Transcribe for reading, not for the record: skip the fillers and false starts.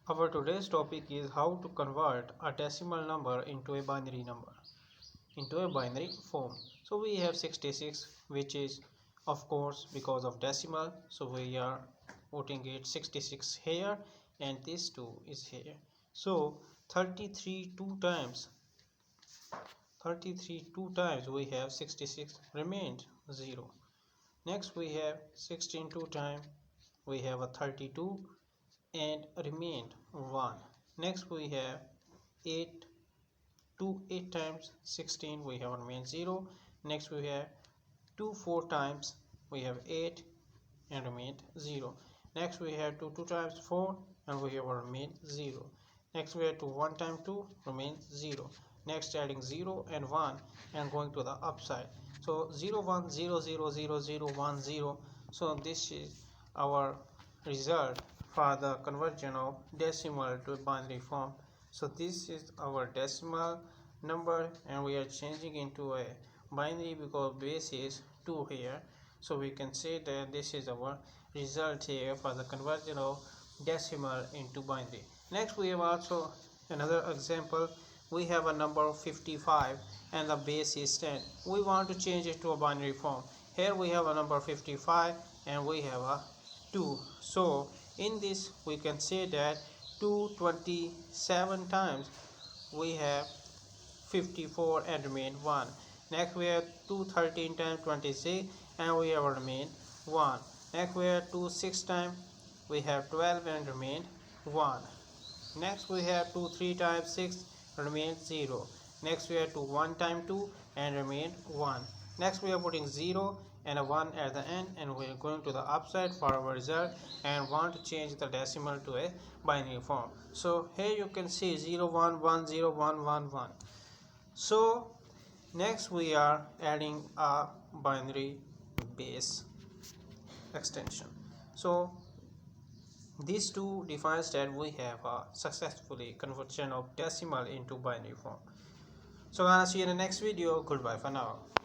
Our today's topic is how to convert a decimal number into a binary number, into a binary form. So we have 66, which is of course because of decimal, so we are putting it 66 here and this 2 is here. So 33 two times we have 66 remained 0. Next we have 16 two times we have a 32 and remained 1. Next we have 8 8 times 16 we have remained 0. Next we have 4 times we have 8 and remained 0. Next we have 2 times 4 and we have remained 0. Next we have 1 times 2 remains 0. Next adding 0 and 1 and going to the upside. So 0 1 0 0 0 0 1 0. So this is our result for the conversion of decimal to binary form. So this is our decimal number and we are changing into a binary because base is 2 here. So we can say that this is our result here for the conversion of decimal into binary. Next we have also another example. We have a number 55 and the base is 10. We want to change it to a binary form. Here we have a number 55 and we have a 2. So in this we can say that 227 times we have 54 and remain 1. Next we have 213 times 26 and we have remain 1. Next we have 2 6 times we have 12 and remain 1. Next we have 2 3 times 6 remain 0. Next we have 2 1 times 2 and remain 1. Next we are putting 0 and a 1 at the end and we are going to the upside for our result and want to change the decimal to a binary form. So here you can see 0 1 1 0 1 1 1. So next we are adding a binary base extension. So these two defines that we have a successfully conversion of decimal into binary form. So gonna see you in the next video. Goodbye for now.